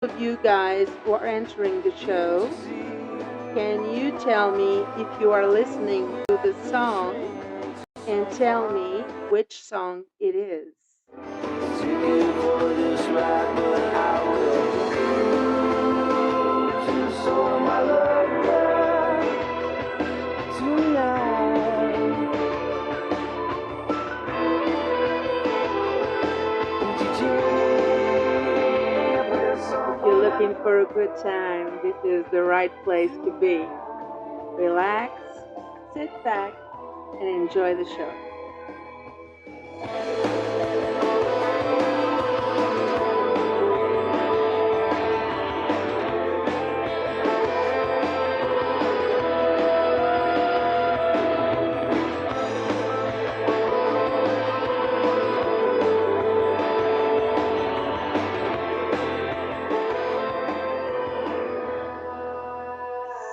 Of you guys who are entering the show, can you tell me if you are listening to the song and tell me which song it is? If you're looking for a good time, this is the right place to be. Relax, sit back, and enjoy the show.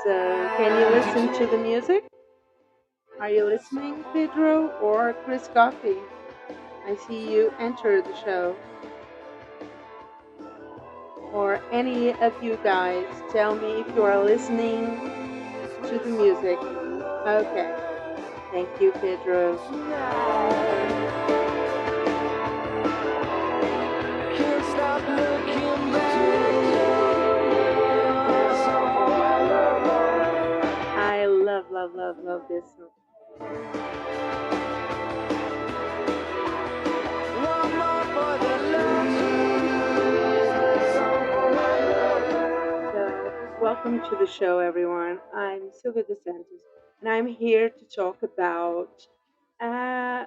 So, can you listen to the music? Are you listening, Pedro or Chris Coffee? I see you enter the show. Or any of you guys, tell me if you are listening to the music. Okay. Thank you, Pedro. I love this song. So, welcome to the show, everyone. I'm Silvia DeSantis, and I'm here to talk about, uh,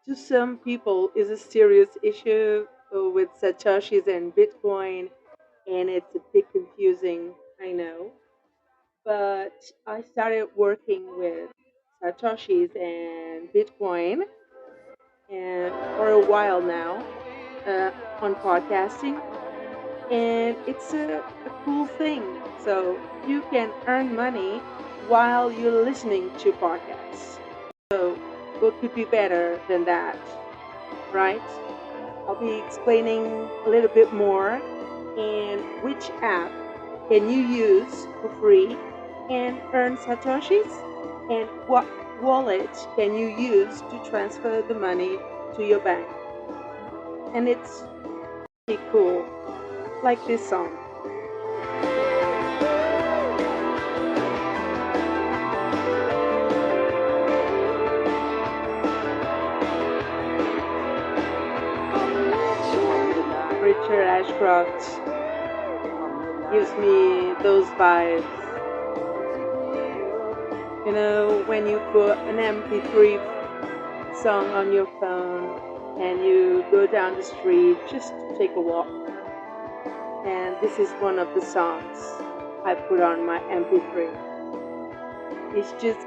to some people, is a serious issue with Satoshis and Bitcoin, and it's a bit confusing, I know. But I started working with Satoshis and Bitcoin and for a while now on podcasting, and it's a cool thing. So you can earn money while you're listening to podcasts. So what could be better than that, right? I'll be explaining a little bit more and which app can you use for free and earn satoshis, and what wallet can you use to transfer the money to your bank. And it's pretty cool, like this song. Richard Ashcroft gives me those vibes. You know, when you put an MP3 song on your phone and you go down the street just to take a walk. And this is one of the songs I put on my MP3. It's just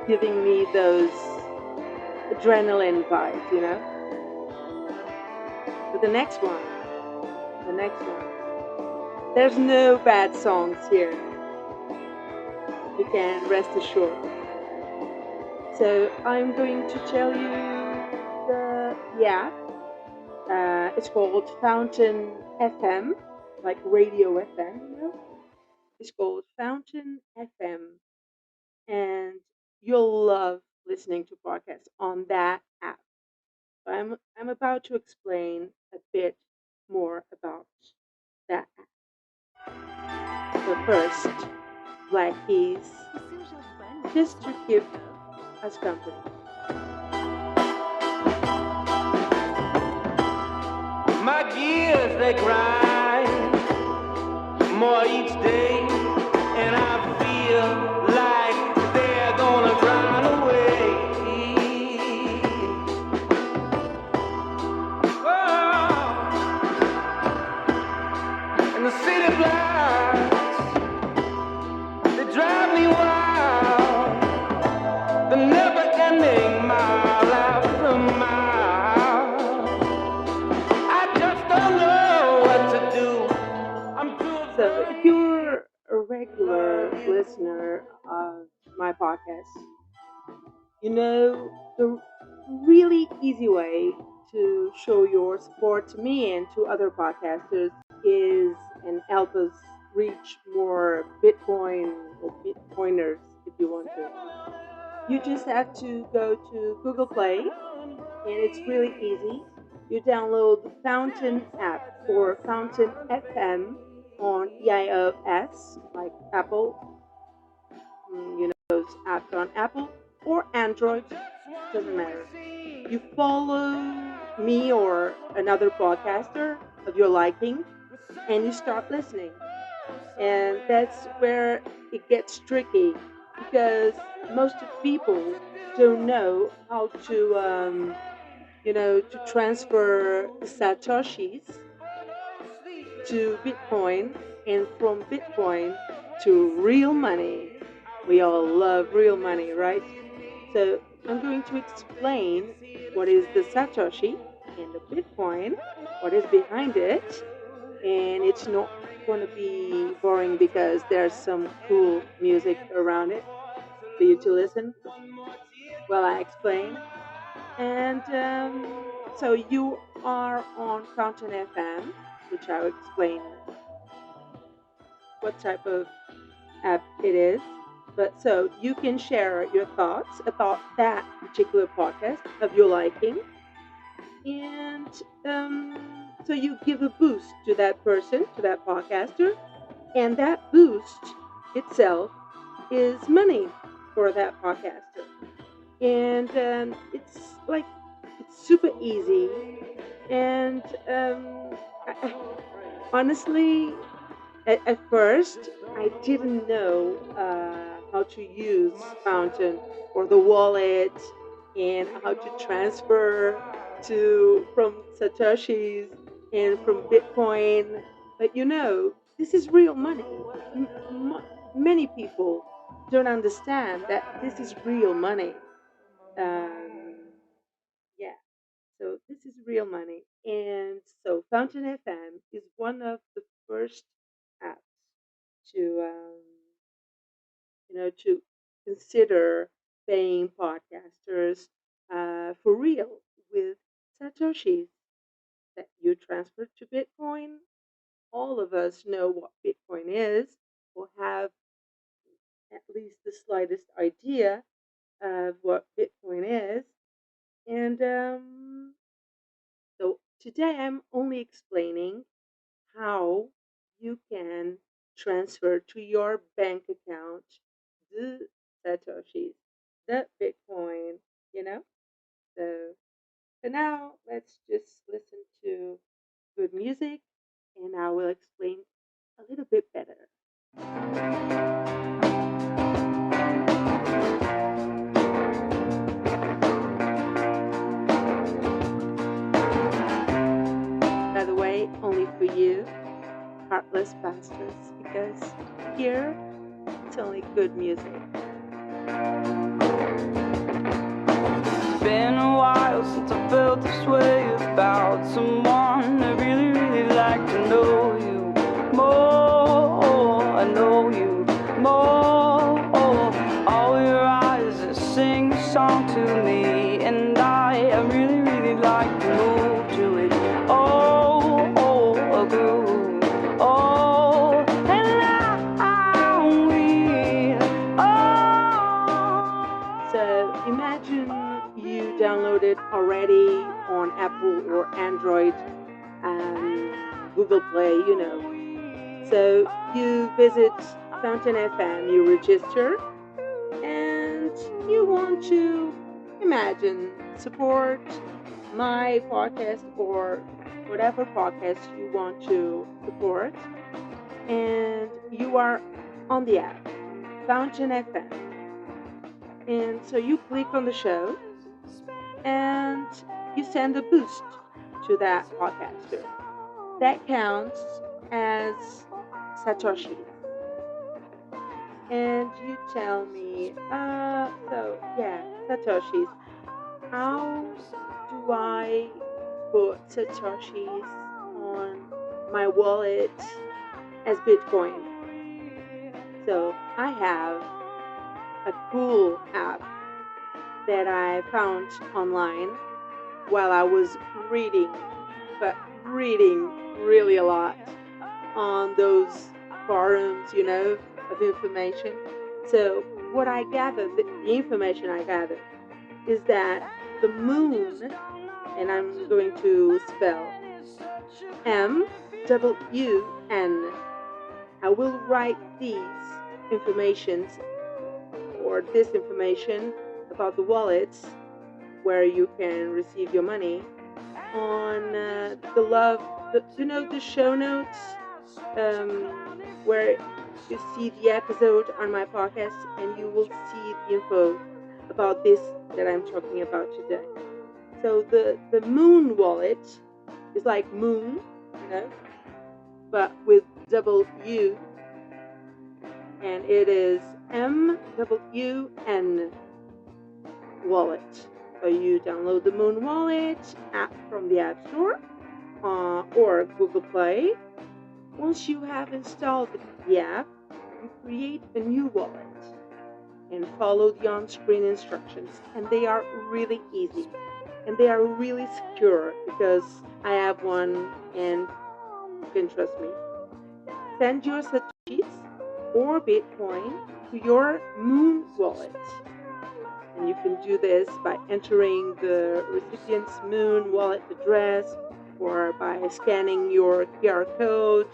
giving me those adrenaline vibes, you know? But the next one, there's no bad songs here. You can rest assured. So I'm going to tell you the app. It's called Fountain FM, like radio FM, you know? It's called Fountain FM, and you'll love listening to podcasts on that app. I'm about to explain a bit more about that app. So first, Black Keys, just to keep us company. My gears they grind more each day, and I feel like they're gonna grind away. Oh, and the city blocks they drive me wild. The never-ending mile after mile. I just don't know what to do. I'm too So if you're a regular listener of my podcast, you know the really easy way to show your support to me and to other podcasters is and help us reach more Bitcoin or Bitcoiners if you want to. You just have to go to Google Play, and it's really easy. You download the Fountain app or Fountain FM on iOS, like Apple, those apps on Apple or Android, doesn't matter. You follow me or another podcaster of your liking, and you start listening. And that's where it gets tricky because most of people don't know how to transfer the satoshis to Bitcoin, and from Bitcoin to real money. We all love real money, right? So I'm going to explain what is the satoshi and the Bitcoin, what is behind it, and it's not going to be boring because there's some cool music around it for you to listen while I explain. And so you are on Fountain FM, which I'll explain what type of app it is. But so you can share your thoughts about that particular podcast of your liking, and so you give a boost to that person, to that podcaster, and that boost itself is money for that podcaster. And it's super easy. And honestly, at first, I didn't know how to use Fountain or the wallet and how to transfer to from Satoshis and from Bitcoin. But this is real money. Many people don't understand that this is real money. Um, yeah, so this is real money. And so Fountain FM is one of the first apps to to consider paying podcasters for real with satoshis that you transfer to Bitcoin. All of us know what Bitcoin is, or have at least the slightest idea of what Bitcoin is. And so today I'm only explaining how you can transfer to your bank account the Satoshis, the Bitcoin, you know? So for now, let's just listen to good music and I will explain a little bit better. By the way, only for you, heartless bastards, because here it's only good music. Been a while since I felt this way about someone. I really, really like to know you more. I know you more. All your eyes sing a song to me, and I really, really like to move to it. A groove. So imagine you downloaded already on Apple or Android, Google Play. So you visit Fountain FM, you register, and you want to imagine support my podcast or whatever podcast you want to support, and you are on the app Fountain FM. And so you click on the show and you send a boost to that podcaster. That counts as Satoshi. And you tell me, Satoshis, how do I put Satoshis on my wallet as Bitcoin? So I have a cool app that I found online while I was reading, but reading really a lot. on those forums, of information. So what I gathered, the information I gathered, is that the moon, and I'm going to spell MWN. I will write these informations or this information about the wallets where you can receive your money on the love, the show notes, um, where you see the episode on my podcast and you will see the info about this that I'm talking about today. So the Muun wallet is like moon, but with double U, and it is MWN wallet. So you download the Muun wallet app from the App Store or Google Play. Once you have installed the app, you create a new wallet and follow the on-screen instructions. And they are really easy. And they are really secure because I have one and you can trust me. Send your Satoshis or Bitcoin to your Muun wallet. And you can do this by entering the recipient's Muun wallet address or by scanning your QR code.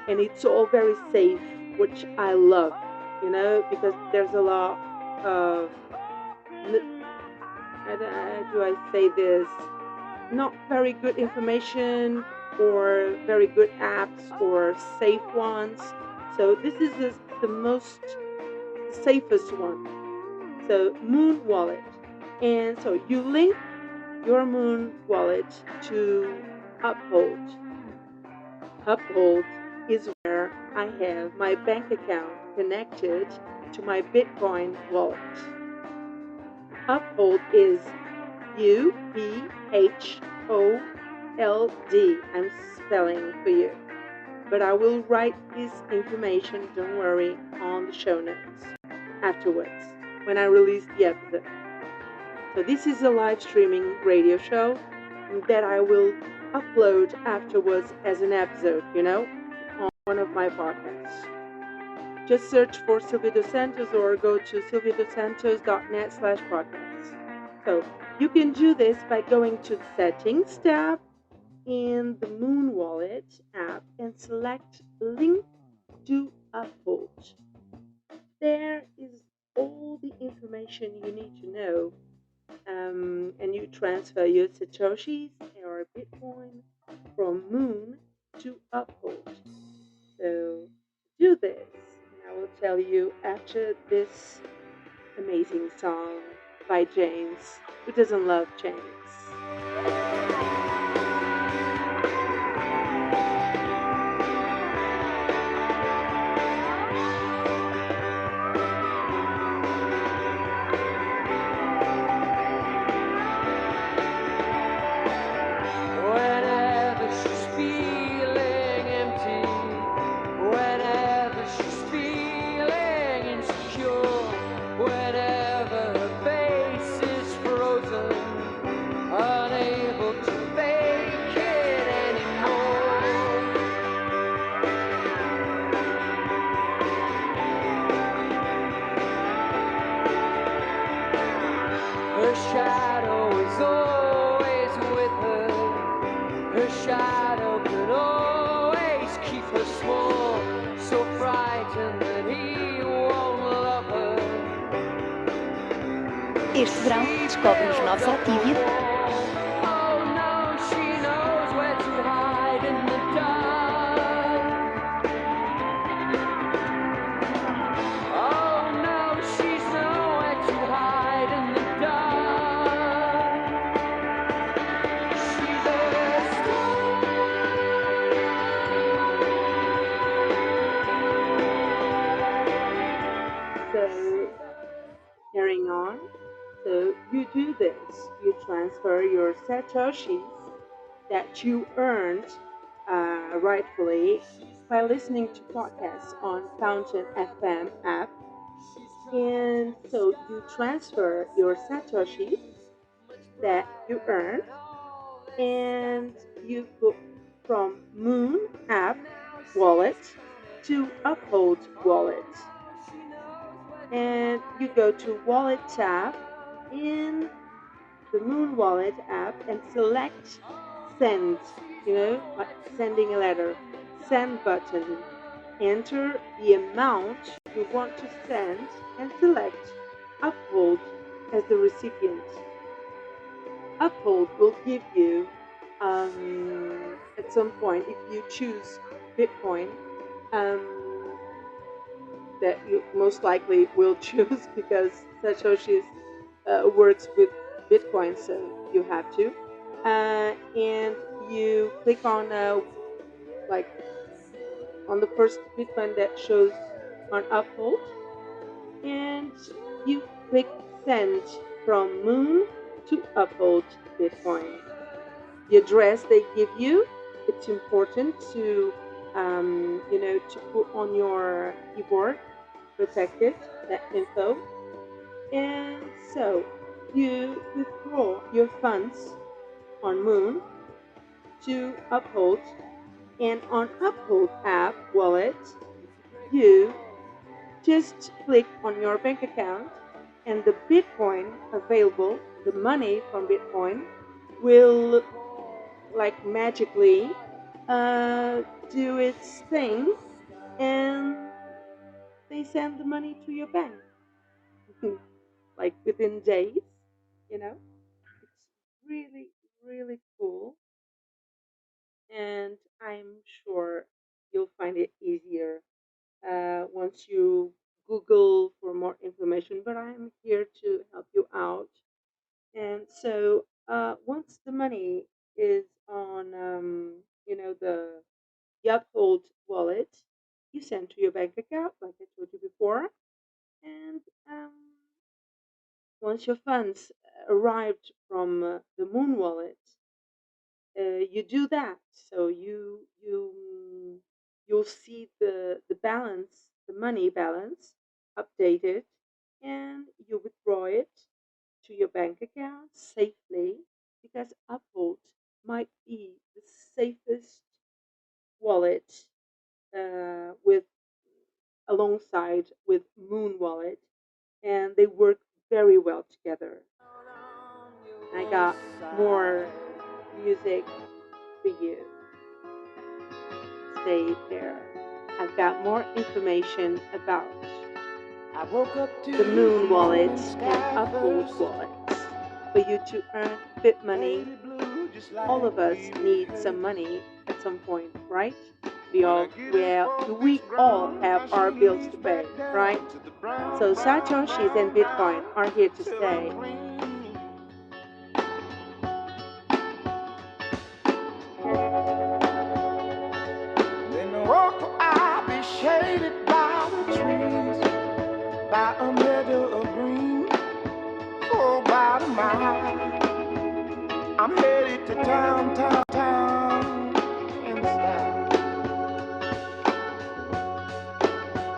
And it's all very safe, which I love, because there's a lot of, how do I say this, not very good information or very good apps or safe ones. So this is the most safest one. So Muun wallet. And so you link your Muun wallet to Uphold. Uphold is where I have my bank account connected to my Bitcoin wallet. Uphold is UPHOLD. I'm spelling for you. But I will write this information, don't worry, on the show notes afterwards when I release the episode. So this is a live streaming radio show that I will upload afterwards as an episode, on one of my podcasts. Just search for Silvia Dos Santos or go to silviadosantos.net/podcast. So you can do this by going to the Settings tab in the Muun Wallet app and select Link to Uphold. There is all the information you need to know, and you transfer your Satoshis or Bitcoin from Muun to Uphold. So do this, and I will tell you after this amazing song by James. Who doesn't love James? Her shadow is always with her. Her shadow can always keep her small, so frightened that he won't love her. Este verão, descobre os novos Activia. Oh no, she knows where to hide in the dark. Oh no, she's nowhere to hide in the dark. She's a So, carrying on. So you do this. You transfer your Satoshis that you earned rightfully by listening to podcasts on Fountain FM app. And so you transfer your Satoshis that you earned and you go from Muun app wallet to Uphold wallet. And you go to Wallet tab in the Muun Wallet app and select Send, like sending a letter. Send button. Enter the amount you want to send and select Uphold as the recipient. Uphold will give you, at some point, if you choose Bitcoin, um, that you most likely will choose because Satoshi's works with Bitcoin, so you have to. And you click on like on the first Bitcoin that shows on Uphold, and you click send from Muun to Uphold Bitcoin. The address they give you, it's important to to put on your keyboard, protect it, that info. And so you withdraw your funds on Muun to Uphold, and on Uphold app wallet, you just click on your bank account, and the Bitcoin available, the money from Bitcoin, will like magically uh, do its thing, and they send the money to your bank like within days. You know, it's really, really cool, and I'm sure you'll find it easier once you Google for more information. But I'm here to help you out. And so once the money is on, the Uphold wallet, you send to your bank account, like I told you before. And once your funds arrived from the Moon wallet, you do that. So you'll see the balance, the money balance, updated, and you withdraw it to your bank account safely because Uphold might be the safest wallet with alongside with Moon Wallet, and they work very well together. I got more music for you. Stay there. I've got more information about the Moon Wallet and Uphold wallets for you to earn bit money. All of us need some money at some point, right? We all have our bills to pay, right? So Satoshis and Bitcoin are here to stay. I'll be shaded by the trees, by a meadow of green, for about a mile. I'm headed to town, town, town, in style,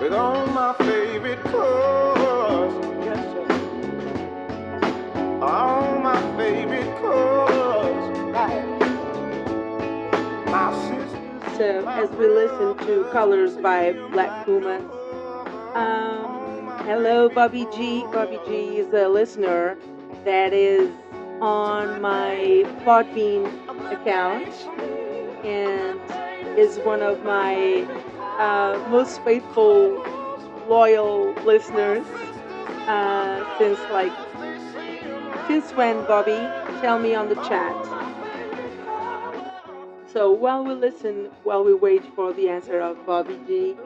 with all my favorite colors, yes, all my favorite colors, like my sisters. So as we listen to Colors by Black Pumas, hello Bobby G. Bobby G is a listener that is on my Podbean account and is one of my most faithful, loyal listeners since when, Bobby? Tell me on the chat. So while we wait for the answer of Bobby G,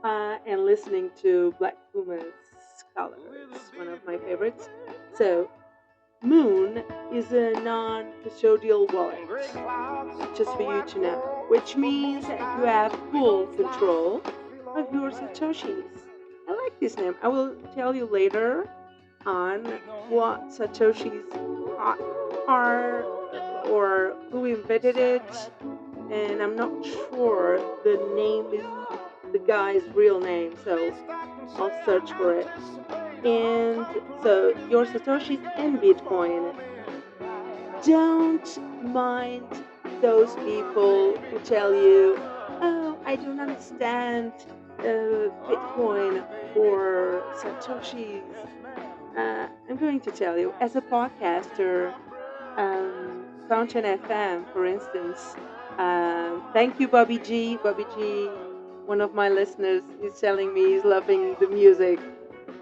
and listening to Black Puma's Colors, one of my favorites. So Muun is a non-custodial wallet, just for you to know, which means that you have full control of your Satoshis. I like this name. I will tell you later on what Satoshis are or who invented it, and I'm not sure the name is the guy's real name, so I'll search for it. And so your Satoshis and Bitcoin, don't mind those people who tell you, I don't understand Bitcoin or Satoshis. I'm going to tell you, as a podcaster, Fountain FM, for instance. Thank you, Bobby G. Bobby G, one of my listeners, is telling me he's loving the music.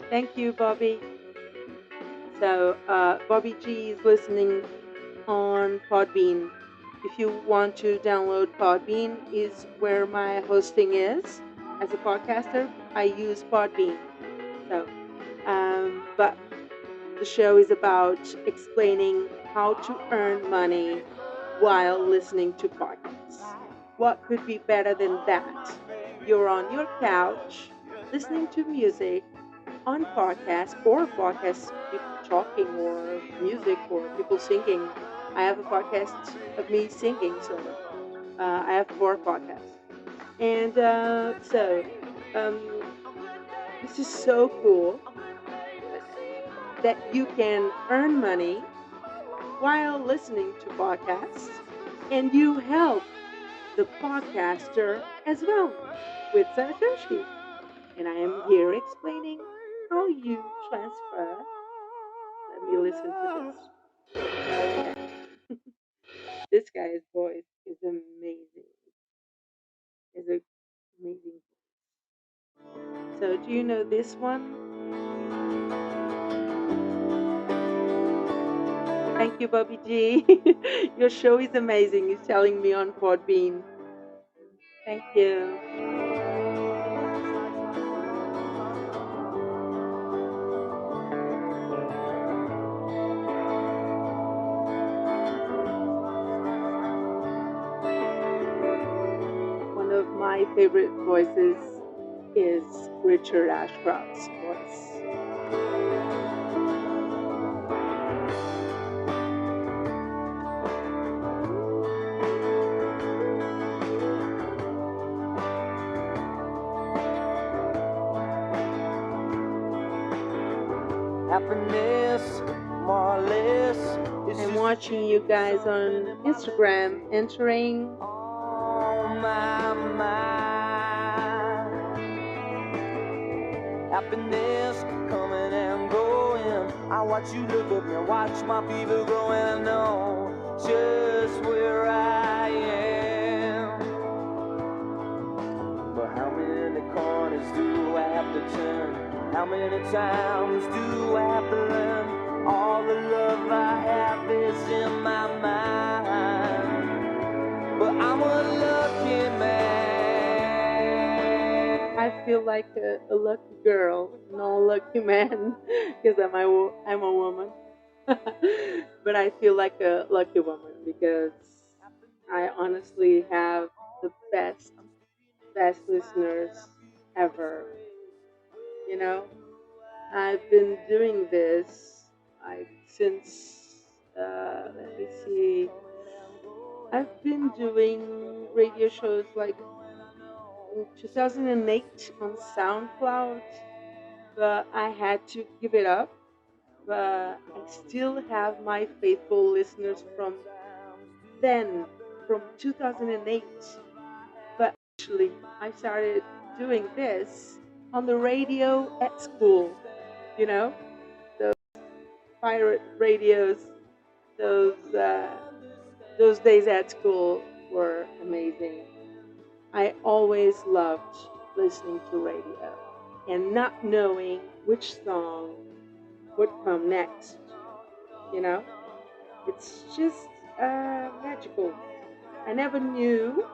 Thank you, Bobby. So, Bobby G is listening on Podbean. If you want to download Podbean, is where my hosting is. As a podcaster, I use Podbean. So, but the show is about explaining how to earn money while listening to podcasts. What could be better than that? You're on your couch listening to music on podcasts or podcasts, people talking or music or people singing. I have a podcast of me singing, so I have 4 podcasts. And um, this is so cool that you can earn money while listening to podcasts and you help the podcaster as well with Satoshi. And I am here explaining how you transfer. Let me listen to this. Okay. This guy's voice is amazing. Is amazing. So do you know this one? Thank you, Bobby G. Your show is amazing. He's telling me on Podbean. Thank you. One of my favorite voices is Richard Ashcroft's voice. Happiness, more or less. I'm watching you guys on Instagram entering. On my mind. Happiness coming and going. I watch you look at me, watch my fever growing. I know just where I am. But how many corners do I have to turn? How many times do I have to learn? All the love I have is in my mind. But I'm a lucky man. I feel like a lucky girl, not a lucky man, because I'm a woman. But I feel like a lucky woman because I honestly have the best listeners ever. You know, I've been doing this like since let me see. I've been doing radio shows like in 2008 on SoundCloud, but I had to give it up. But I still have my faithful listeners from then, from 2008. But actually, I started doing this on the radio at school. You know, those pirate radios, those uh, those days at school were amazing. I always loved listening to radio and not knowing which song would come next. You know, it's just magical. I never knew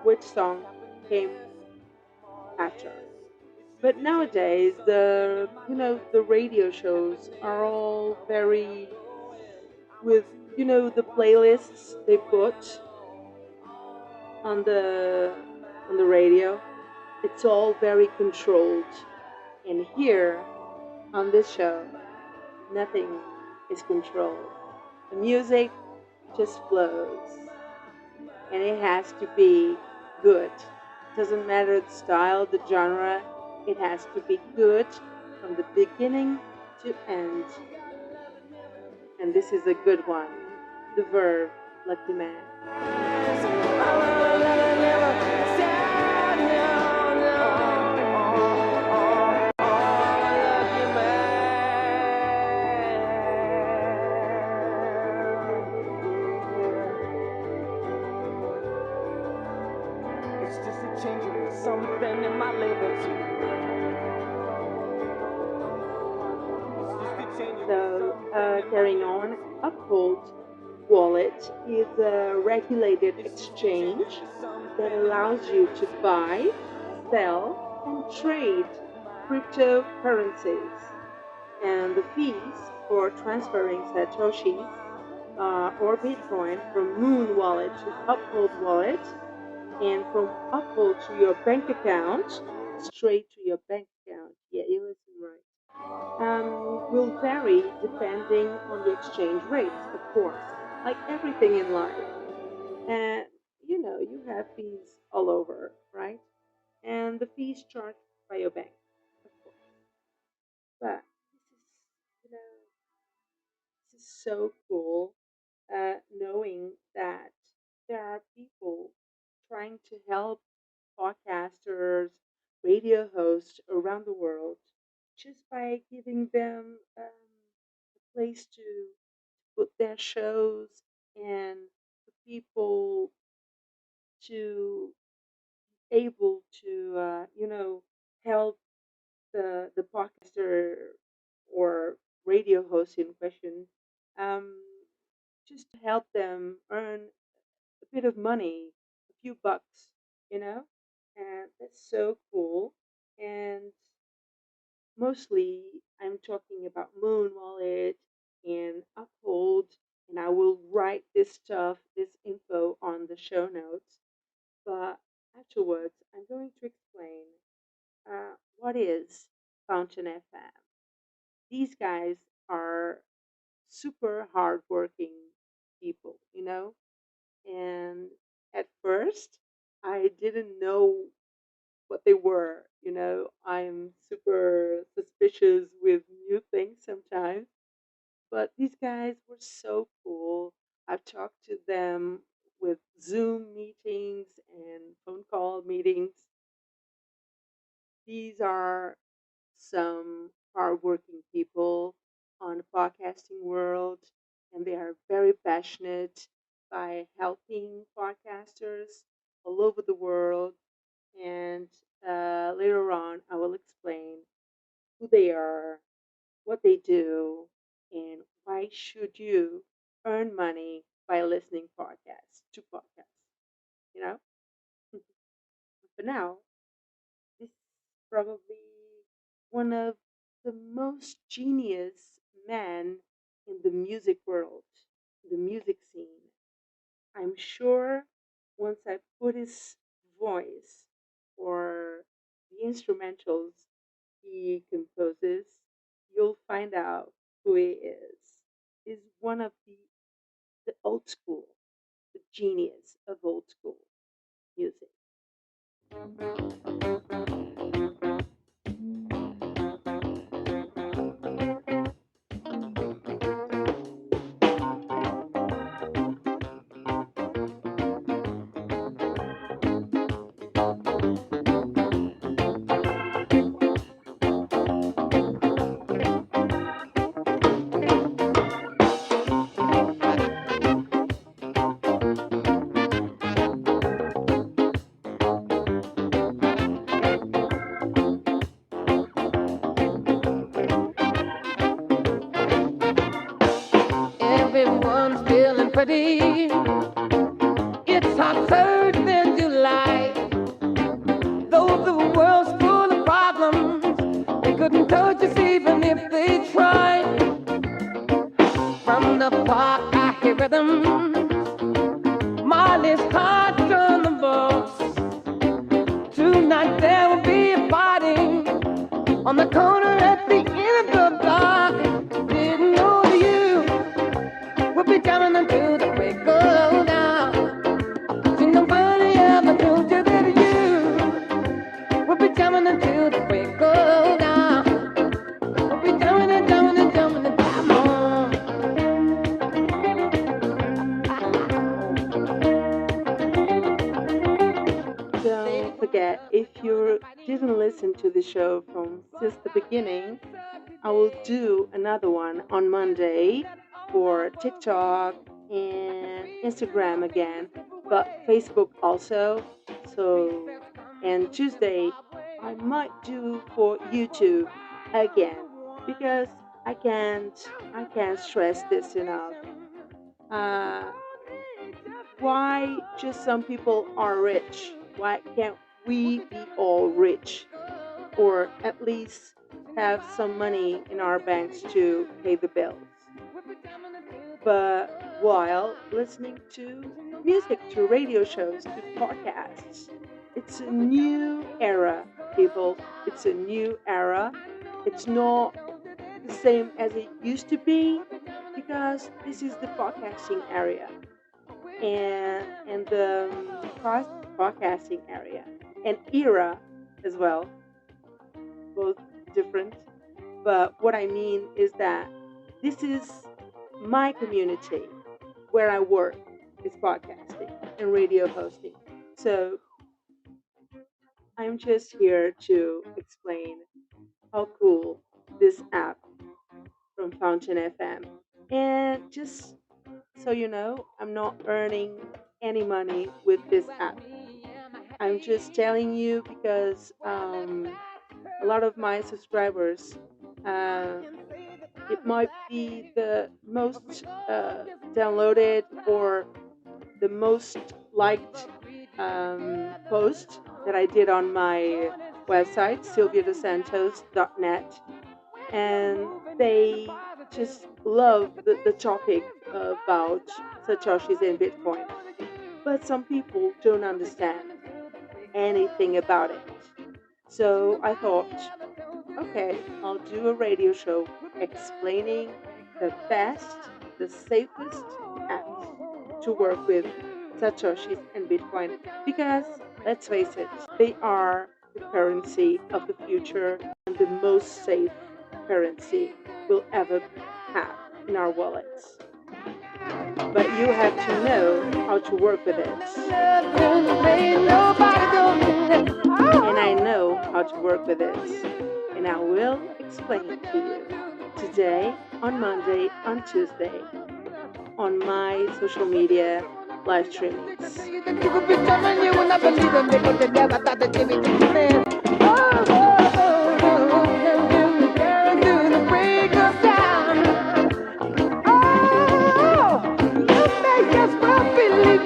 which song came after. But nowadays, the radio shows are all very with the playlists they put on the radio. It's all very controlled, and here on this show, nothing is controlled. The music just flows, and it has to be good. Doesn't matter the style, the genre, it has to be good from the beginning to end. And this is a good one. The Verb, Lucky Man. change it for something in my liberty. So, carrying on, Uphold Wallet is a regulated exchange that allows you to buy, sell, and trade cryptocurrencies. And the fees for transferring Satoshis or Bitcoin from Moon Wallet to Uphold Wallet and from Uphold to your bank account, straight to your bank account. Yeah, you listen right. Will vary depending on the exchange rates, of course, like everything in life. And you have fees all over, right? And the fees charged by your bank, of course. But you know, this is so cool, knowing that there are people trying to help podcasters, radio hosts around the world just by giving them a place to put their shows and for people to able to help the podcaster or radio host in question, um, just to help them earn a bit of money, a few bucks, you know, and that's so cool. And mostly, I'm talking about Moon Wallet and Uphold, and I will write this stuff, this info on the show notes. But afterwards, I'm going to explain what is Fountain FM. These guys are super hardworking people, and at first, I didn't know what they were. I'm super suspicious with new things sometimes, but these guys were so cool. I've talked to them with Zoom meetings and phone call meetings. These are some hardworking people on the podcasting world, and they are very passionate by helping podcasters all over the world. And later on, I will explain who they are, what they do, and why should you earn money by listening podcasts. You know, for now, this is probably one of the most genius men in the music world, the music scene. I'm sure once I put his voice or the instrumentals he composes, you'll find out who he is. He's one of the old school, the genius of old school music. Everyone's feeling pretty. It's hot third in July. Though the world's full of problems, they couldn't touch us even if they tried. From the park, I hear rhythm. Molly's heart on the box. Tonight there will be a party on the corner at the end of the block. Didn't know you would be jamming until the break of dawn. See, nobody ever told you that you would be jamming until the break of dawn. We'll be jamming and jamming and jamming and jam on. Don't forget, if you didn't listen to the show from since the beginning, I will do another one on Monday for TikTok and Instagram again, but Facebook also. So And Tuesday, I might do for YouTube again because I can't I can't stress this enough. Uh, why just some people are rich? Why can't we be all rich? Or at least have some money in our banks to pay the bills? But while listening to music, to radio shows, to podcasts, it's a new era, people. It's a new era. It's not the same as it used to be because this is the podcasting area and the podcasting area and era as well, both different. But what I mean is that this is my community where I work is podcasting and radio hosting. So I'm just here to explain how cool this app from Fountain FM. And just so you know, I'm not earning any money with this app. I'm just telling you because a lot of my subscribers, uh, it might be the most downloaded or the most liked post that I did on my website, sylviadosantos.net, and they just love the topic about Satoshis and Bitcoin. But some people don't understand anything about it. So I thought, okay, I'll do a radio show explaining the best, the safest apps to work with Satoshis and Bitcoin. Because let's face it, they are the currency of the future and the most safe currency we'll ever have in our wallets. But you have to know how to work with it. And I know how to work with it. And I will explain it to you today, on Monday, on Tuesday, on my social media live streamings.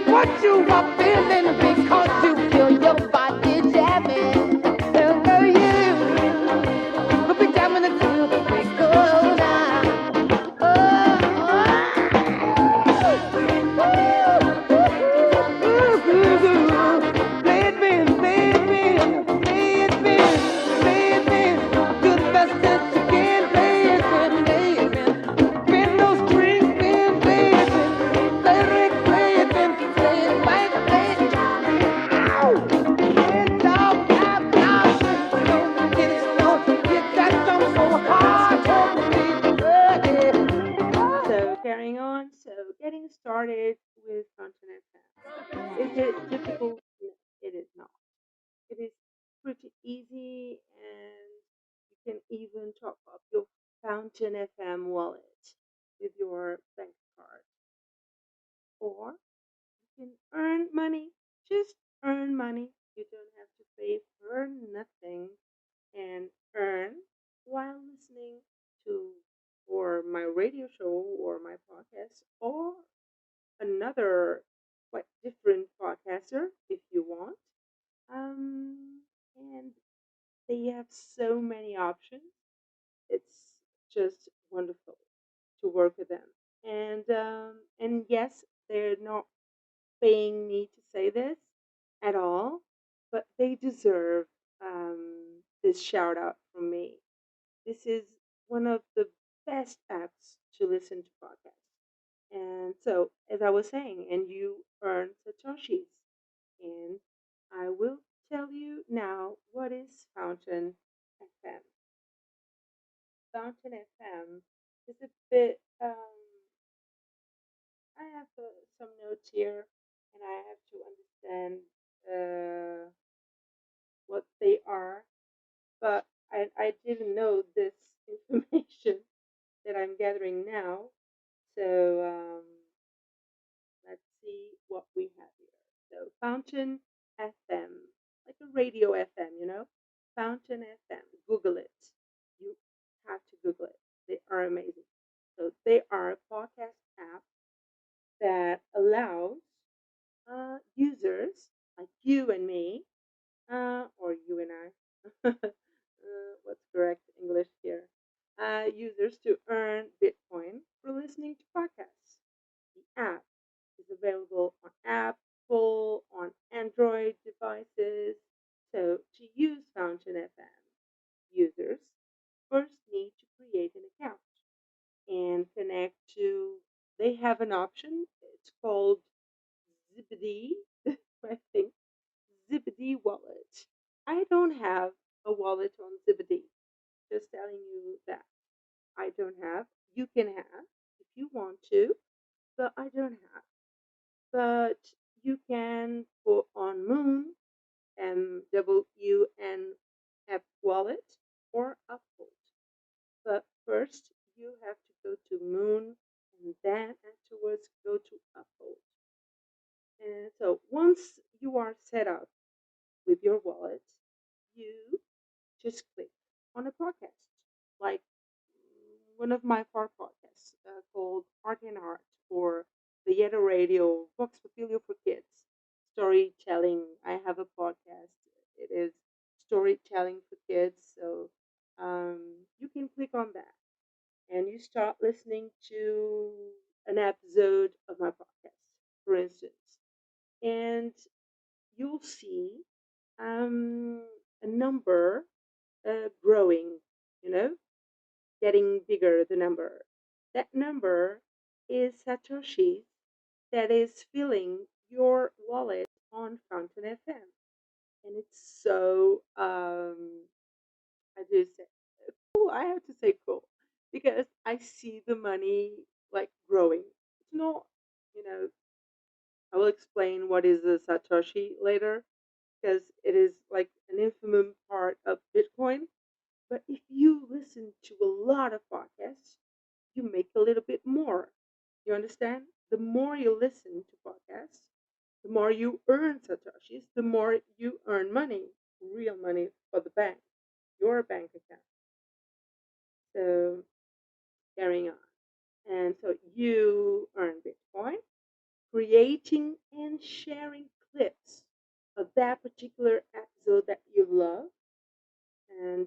What you are feeling because you feel your body jamming. Over you, we'll be jamming until the break of dawn. Play it, man, play it, man, play it, man, play it, man. Do the best that you can. Play it, man, play it, man. Bend those strings, man, play it, man. Play it, Rick, play it, man, play it, Mike, play it. Ow! Get down, down, down. Get it slow, get that drum so hard. So carrying on, so getting started with Fountain FM. Is it difficult? No, it is not. It is pretty easy and you can even top up your Fountain FM wallet with your bank card. Or you can earn money, just earn money. You don't have to pay for nothing and earn while listening to or my radio show or my podcast or another quite different podcaster if you want. And they have so many options. It's just wonderful to work with them. And yes, they're not paying me to say this at all, but they deserve this shout out from me. This is one of the best apps to listen to podcasts. And so, as I was saying, and you earn Satoshis. And I will tell you now what is Fountain FM. Fountain FM is a bit, I have some notes here and I have to understand what they are, but I didn't know this information that I'm gathering now. So let's see what we have here. So Fountain FM, like a radio FM, Fountain FM. Google it. You have to Google it. They are amazing. So they are a podcast app that allows users like you and me, or you and I, what's correct English here? Users to earn Bitcoin for listening to podcasts. The app is available on Apple, on Android devices. So to use Fountain FM, users first need to create an account and connect to, they have an option. It's called Zibidi, I think, Zibidi wallet. I don't have a wallet on Zibidi. Just telling you that I don't have. You can have if you want to, but I don't have. But you can go on Moon, MWN wallet, or Uphold. But first, you have to go to Moon and then afterwards go to Uphold. And so once you are set up with your wallet, you just click on a podcast, like one of my four podcasts called Art and Art, or the Yetta Radio, Vox Papilio for Kids, storytelling. I have a podcast. It is storytelling for kids. So you can click on that and you start listening to an episode of my podcast, for instance. And you'll see um, a number growing, you know, getting bigger, the number. That number is Satoshis that is filling your wallet on Fountain FM. And it's so, I do say, cool. I have to say cool because I see the money like growing. It's not, you know, I will explain what is a Satoshi later because it is like an infamous part of Bitcoin. But if you listen to a lot of podcasts, you make a little bit more. You understand? The more you listen to podcasts, the more you earn Satoshis, the more you earn money, real money for the bank, your bank account. So carrying on. And so you earn Bitcoin, creating and sharing clips of that particular episode that you love. And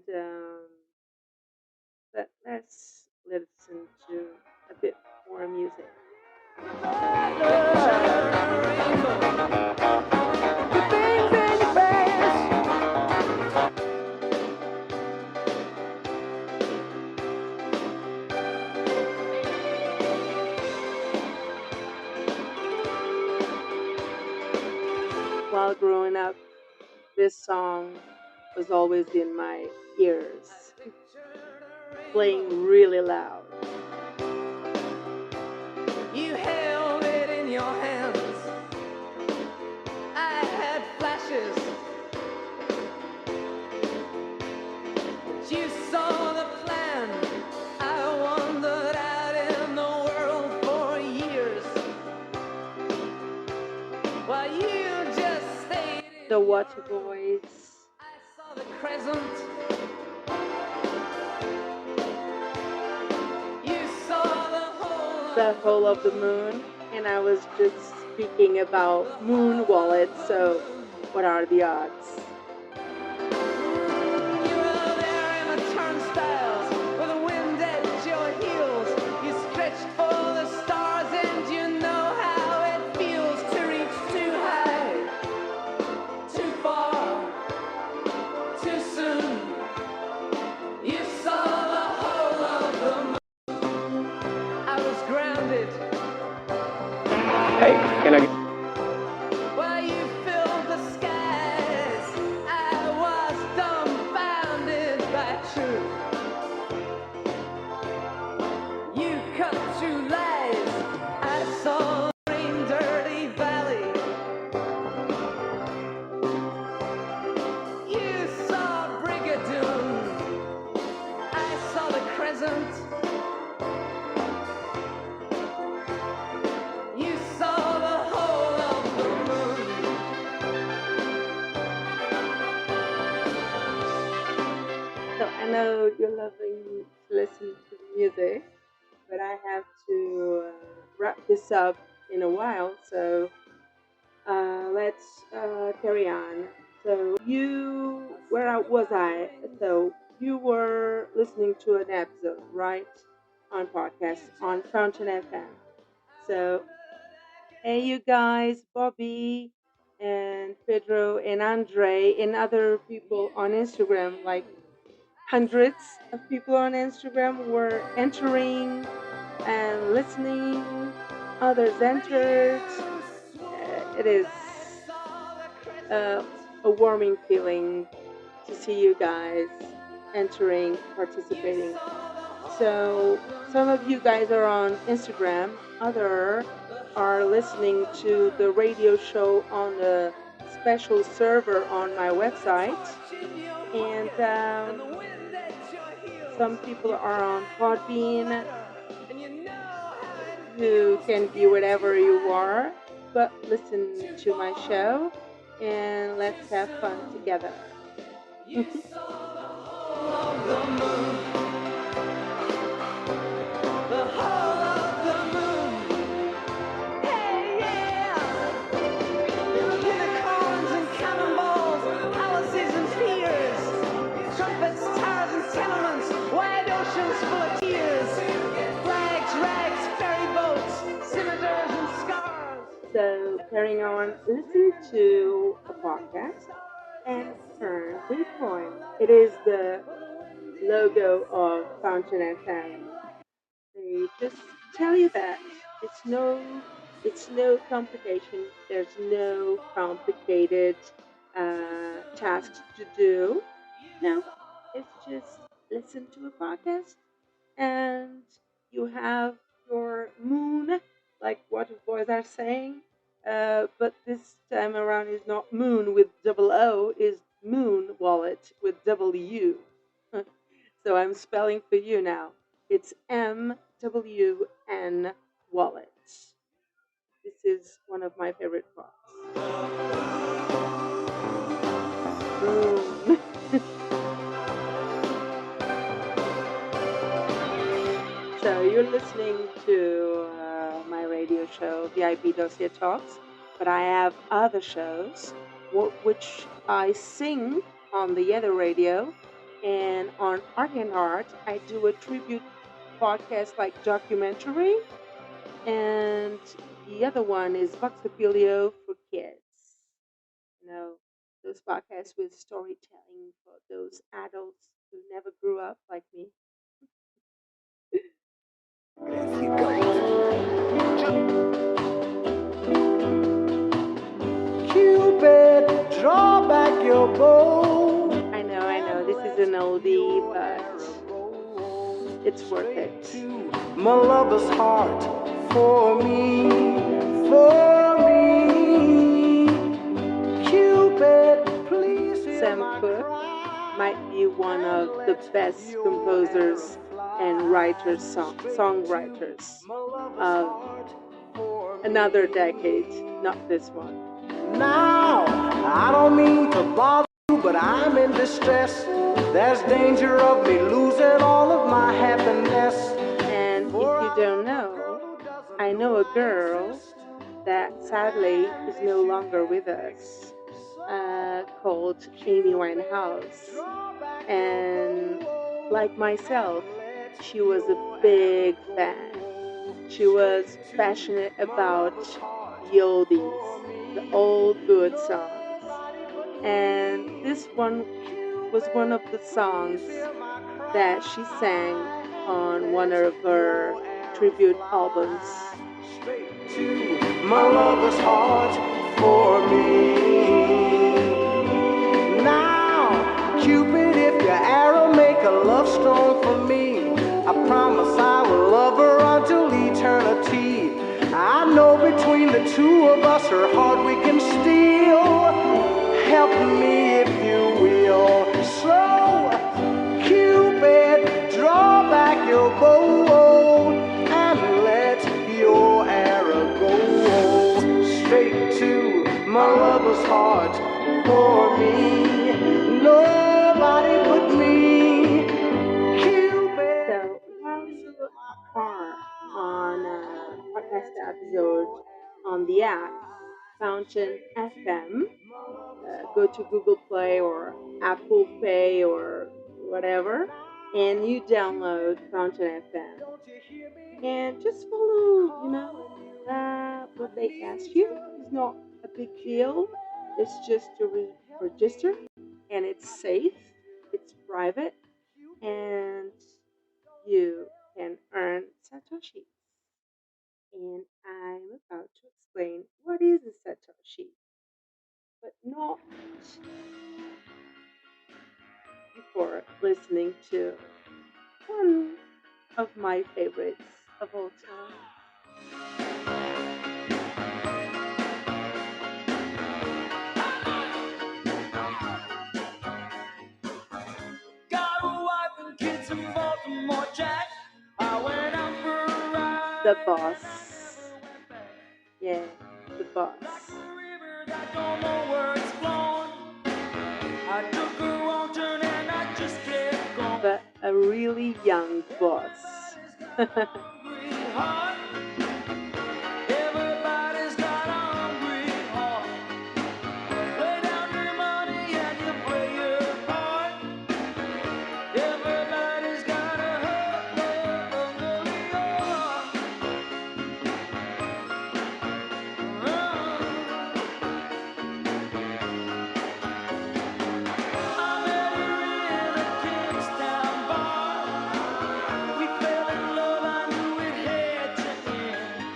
but let's listen to a bit more music. While growing up, this song was always in my ears, playing really loud. You held it in your hands. I had flashes. You saw the plan. I wandered out in the world for years, while you just stayed in The Water Boys, I saw the crescent. You saw the whole of the moon, and I was just speaking about moon wallets, so what are the odds? You were there in the turnstiles with the wind at your heels. You stretched for the stars and you know how it feels to reach too high, too far, too soon. You saw the whole of the moon. I was grounded. Hey, can I? While you filled the skies. know you're loving to listen to the music, but I have to wrap this up in a while, so let's carry on. So was I? So you were listening to an episode, right? On podcast on Fountain FM. So hey, you guys, Bobby and Pedro and Andre and other people on Instagram, like hundreds of people on Instagram were entering and listening. Others entered. It is uh, a warming feeling to see you guys entering, participating. So some of you guys are on Instagram, other are listening to the radio show on the special server on my website, and some people are on Podbean who can be whatever you are, but listen to my show and let's have fun together. So carrying on, listen to a podcast and earn Bitcoin. It is the logo of Fountain FM. They just tell you that it's no complication. There's no complicated tasks to do. No, it's just listen to a podcast and you have your moon, like what the boys are saying. But this time around is not moon with double O, is moon wallet with W. So I'm spelling for you now. It's MWN wallet. This is one of my favorite parts. Moon. So you're listening to my radio show, VIP Dossier Talks, but I have other shows which I sing on the other radio, and on Art and Art I do a tribute podcast like documentary, and the other one is Voxopilio for kids. You know, those podcasts with storytelling for those adults who never grew up like me. Cupid, draw back your bow. I know, this is an oldie, but it's worth it. My lover's heart for me, for me. Cupid, please hear Sam my Cooke cry. might be one of the best composers and songwriters of another decade, not this one. Now, I don't mean to bother you, but I'm in distress. There's danger of me losing all of my happiness. And if you don't know, I know a girl that sadly is no longer with us, called Amy Winehouse. And like myself, she was a big fan. She was passionate about the oldies, the old good songs. And this one was one of the songs that she sang on one of her tribute albums. To my lover's heart for me. Now, Cupid, if your arrow make a love stone for me, I promise I will love her until eternity. I know between the two of us her heart we can steal. Help me if you will. So, Cupid, draw back your bow and let your arrow go straight to my lover's heart for me. Nobody but me podcast episode on the app Fountain FM. Go to Google Play or Apple Pay or whatever, and you download Fountain FM and just follow, what they ask you. It's not a big deal. It's just to register, and it's safe, it's private, and you can earn Satoshi. And I'm about to explain what is a Satoshi, but not before listening to one of my favorites of all time. Got a wife and kids in Baltimore, Jack. I went out for a The ride. boss. Yeah, the boss. Like a river that don't know where it's flowing. I took a wrong turn and I just kept going. But a really young boss. Hungry heart. Everybody's got a hungry heart. Lay down your money and you play your part. Everybody's got a hungry heart. I met her in a Kingstown bar. We fell in love, I knew it had to end.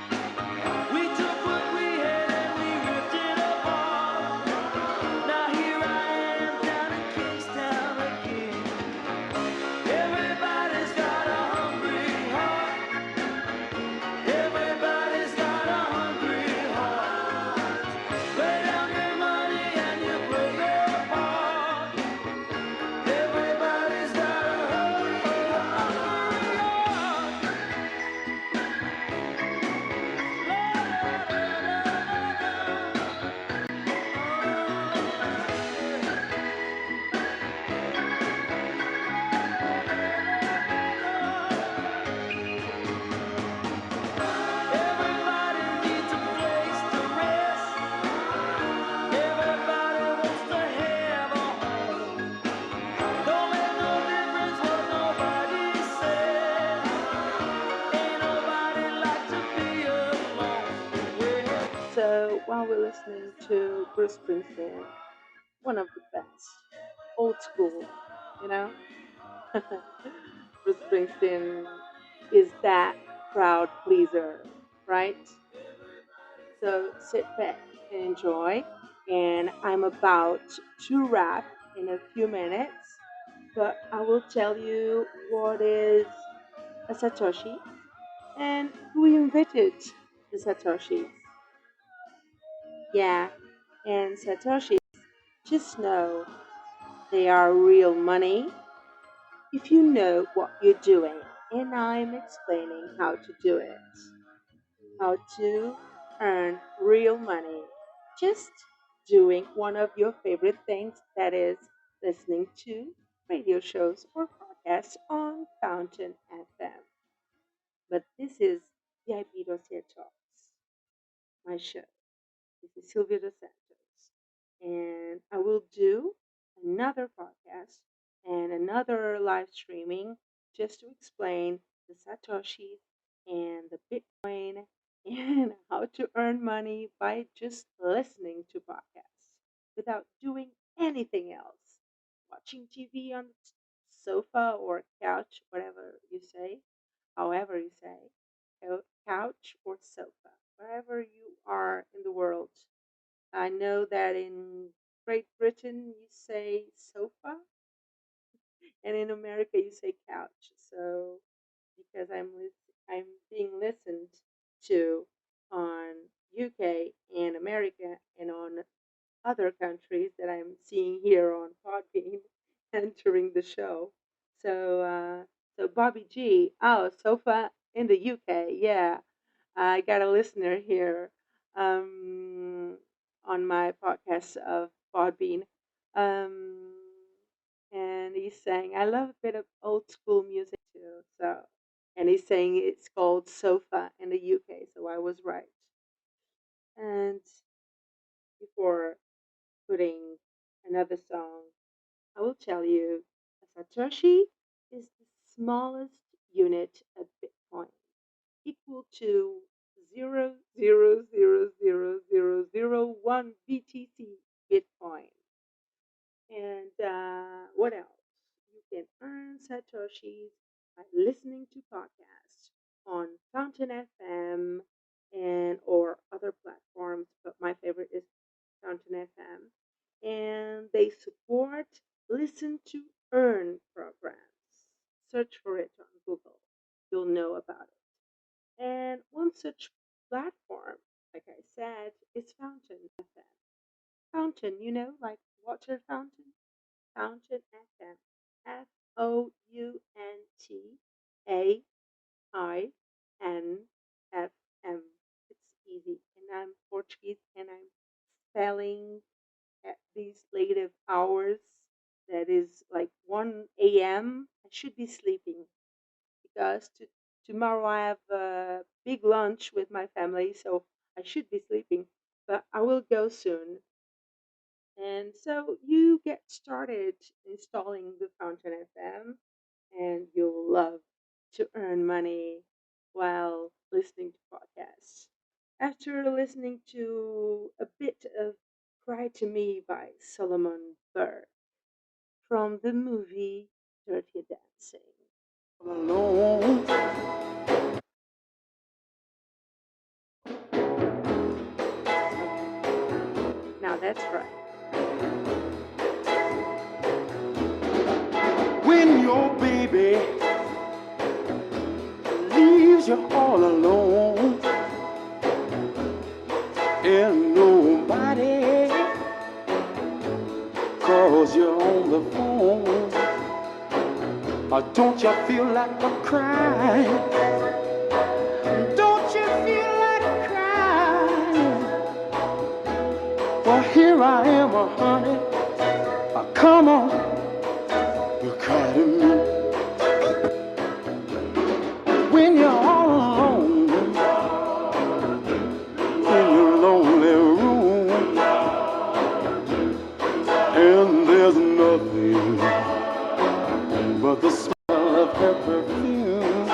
We took what we had and we ripped it apart. Now here I am down in Kingstown again. Everybody's got a hungry heart. Everybody's got a hungry heart. Lay down your money and you play your part. Everybody's got a hungry heart. Everybody needs a place to rest. Everybody wants to have a home. Don't make no difference what nobody says. Ain't nobody like to be alone. Well, So while we're listening to Bruce Springsteen, one of the best, old school, you know, Bruce Springsteen is that crowd pleaser, right? So sit back and enjoy. And I'm about to wrap in a few minutes, but I will tell you what is a Satoshi and who invented the Satoshis. Yeah, and Satoshis, just know they are real money if you know what you're doing. And I'm explaining how to do it. How to earn real money. Just doing one of your favorite things, that is listening to radio shows or podcasts on Fountain FM. But this is VIP Dossier Talks, my show. This is Sylvia Dos Santos. And I will do another podcast and another live streaming just to explain the Satoshis and the Bitcoin and how to earn money by just listening to podcasts without doing anything else. Watching TV on the sofa or couch, whatever you say, however you say, couch or sofa, wherever you are in the world. I know that in Great Britain you say sofa, and in America you say couch. So because I'm being listened to on UK and America and on other countries that I'm seeing here on Podbean entering the show. So so Bobby G, oh sofa in the UK, yeah. I got a listener here um, on my podcast of Podbean. Um, and he's saying, I love a bit of old school music too. So And he's saying it's called sofa in the UK, so I was right. And before putting another song, I will tell you a Satoshi is the smallest unit of Bitcoin, equal to 0.0000001 BTC Bitcoin. And what else? You can earn Satoshis by listening to podcasts on Fountain FM and or other platforms, but my favorite is Fountain FM. And they support listen to earn programs. Search for it on Google. You'll know about it. And one such platform, like I said, is Fountain FM. Fountain, like water fountain? Fountain FM. FOUNTAINFM. It's easy. And I'm Portuguese and I'm spelling at these late of hours. That is like 1 a.m. I should be sleeping because tomorrow I have a big lunch with my family, so I should be sleeping. But I will go soon. And so you get started installing the Fountain FM, and you'll love to earn money while listening to podcasts. After listening to a bit of Cry to Me by Solomon Burke from the movie Dirty Dancing. Alone. Okay, now that's right. When your baby leaves you all alone and nobody calls you on the phone, don't you feel like a crying? Don't you feel like crying? Well, here I am, honey. Come on, you cry to me when you're all alone in your lonely room, and there's nothing but the smell of her perfume.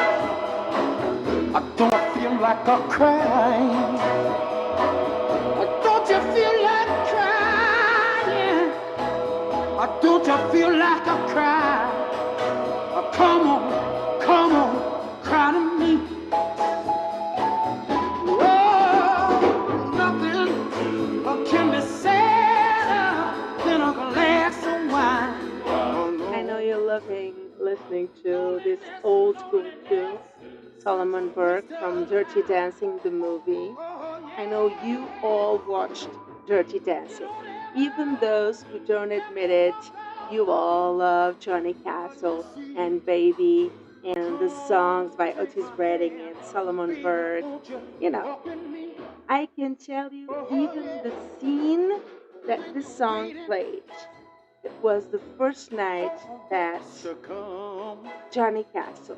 I don't feel like a crying. Don't you feel like crying? Don't you feel like a cry? Come on, cry to me. Oh, nothing can be said than a glass of wine. Oh, I know no. you're loving listening to this old school tune, Solomon Burke from Dirty Dancing, the movie. I know you all watched Dirty Dancing. Even those who don't admit it, you all love Johnny Castle and Baby and the songs by Otis Redding and Solomon Burke. You know, I can tell you, even the scene that this song played, it was the first night that Johnny Castle,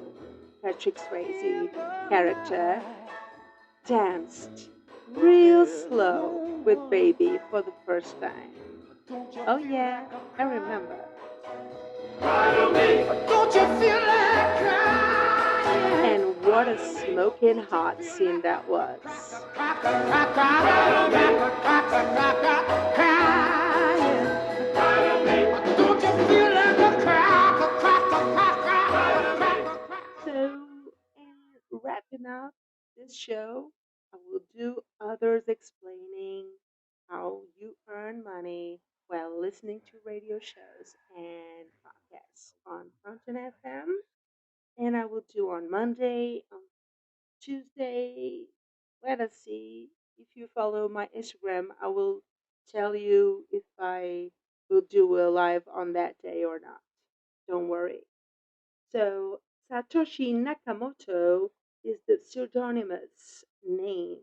Patrick Swayze character, danced real slow with Baby for the first time. Oh, yeah, I remember. Don't you feel like crying? And what a smoking hot scene that was. Don't you feel like a So, and wrapping up this show, I will do others explaining how you earn money while listening to radio shows and podcasts on Fountain FM. And I will do on Monday, on Tuesday. Let us see. If you follow my Instagram, I will tell you if I will do a live on that day or not. Don't worry. So, Satoshi Nakamoto is the pseudonymous name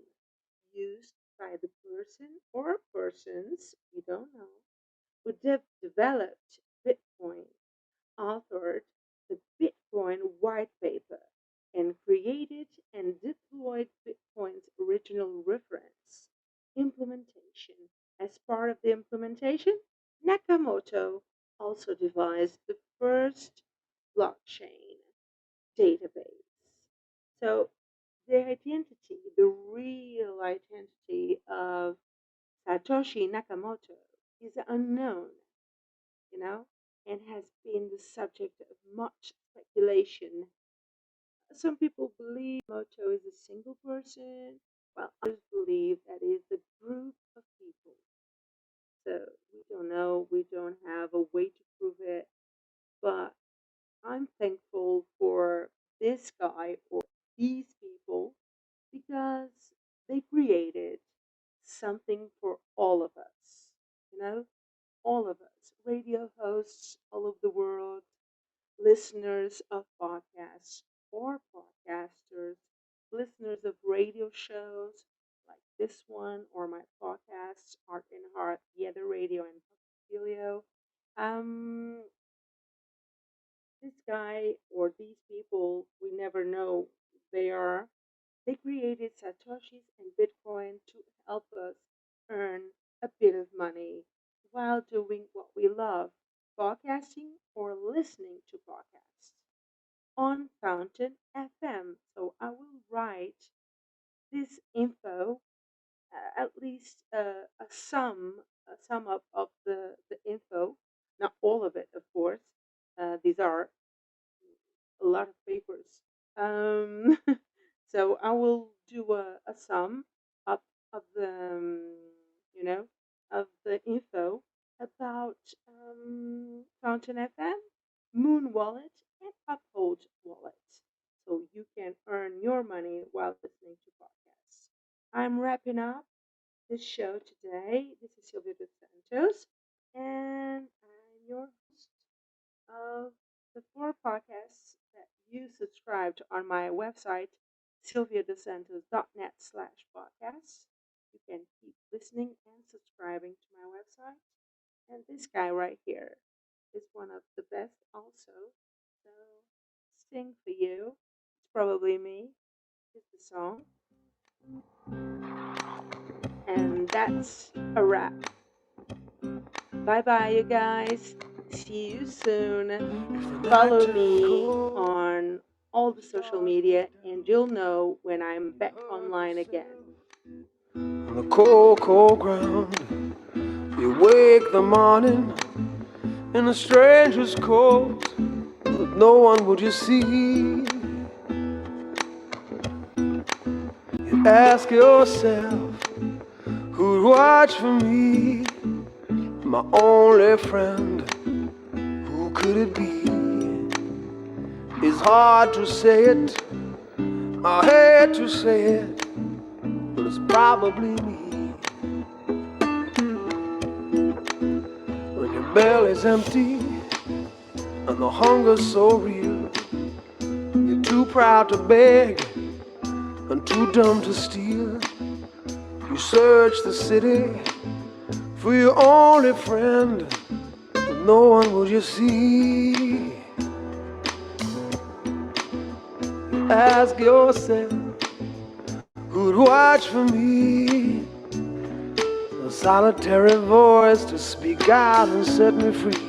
used by the person or persons, we don't know, who developed Bitcoin, authored the Bitcoin white paper, and part of the implementation, Nakamoto also devised the first blockchain database. So the identity, the real identity of Satoshi Nakamoto is unknown, you know, and has been the subject of much speculation. Some people believe Moto is a single person, while others believe that it is a group of people. So we don't know, we don't have a way to prove it, but I'm thankful for this guy or these people because they created something for all of us, you know, all of us, radio hosts all over the world, listeners of podcasts or podcasters, listeners of radio shows like this one or my podcasts, Art and Heart, The Other Radio, and Filio. Um, this guy or these people, we never know they are. They created Satoshis and Bitcoin to help us earn a bit of money while doing what we love, podcasting or listening to podcasts on Fountain FM. So I will write this info, at least a sum up of the info, not all of it, of course. These are a lot of papers. Um, so I will do a sum up of the, you know, of the info about Fountain FM, Moon Wallet, and Uphold Wallet. So you can earn your money while listening to podcasts. I'm wrapping up this show today. This is Sylvia Dos Santos, and I'm your host of the four podcasts that you subscribed on my website, sylviadosantos.net/podcasts. You can keep listening and subscribing to my website. And this guy right here is one of the best also. So, sing for you. It's probably me. Is the song. And that's a wrap. Bye bye, you guys. See you soon. Follow me on all the social media, and you'll know when I'm back online again. On the cold, cold ground, you wake the morning in a stranger's coat, but no one would you see. You ask yourself, who'd watch for me? My only friend, who could it be? It's hard to say it, I hate to say it, but it's probably me. When your belly's empty and the hunger's so real, you're too proud to beg and too dumb to steal. You search the city for your only friend, but no one will you see. You ask yourself, who'd watch for me? A solitary voice to speak out and set me free.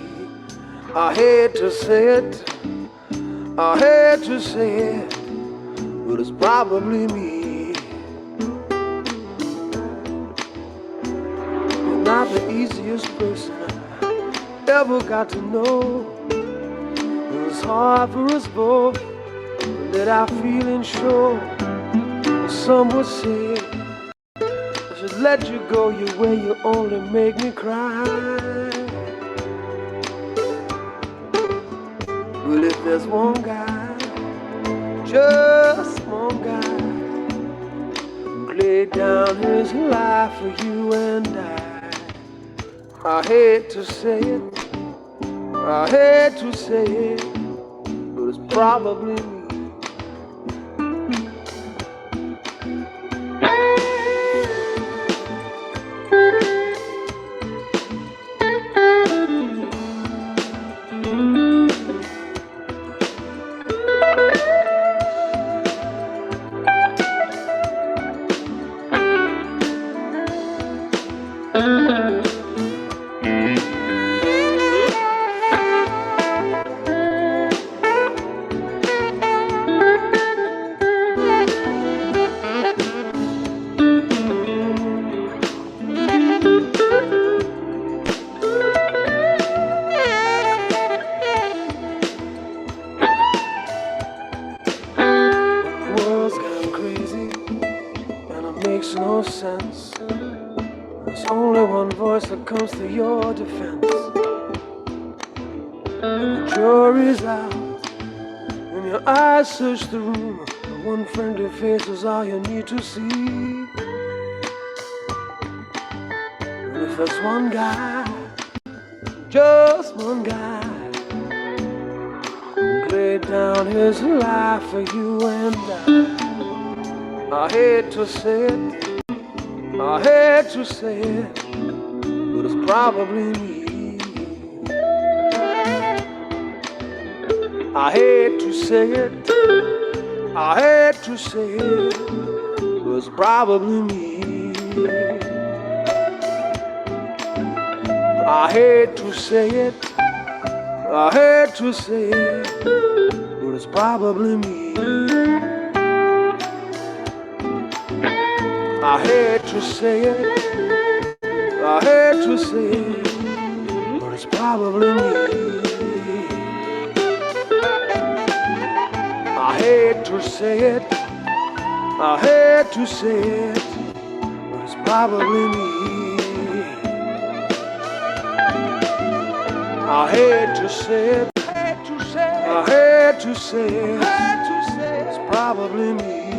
I hate to say it, I hate to say it, but it's probably me. You're not the easiest person I ever got to know. It was hard for us both, but that I feeling sure. Some would say I should let you go your way, you only make me cry. But if there's one guy, just one guy, who laid down his life for you and I hate to say it, I hate to say it, but it's probably me. no sense. There's only one voice that comes to your defense. And the jury's out, and your eyes search the room. And one friendly face is all you need to see. And if there's one guy, just one guy, who laid down his life for you and I hate to say it, I hate to say it, but it's probably me. I hate to say it, I hate to say it, but it's probably me. I hate to say it, I hate to say it, but it's probably me. I hate to say it, I hate to say it, but it's probably me. I hate to say it, I hate to say it, but it's probably me. I hate to say it, I hate to say it, it's probably me.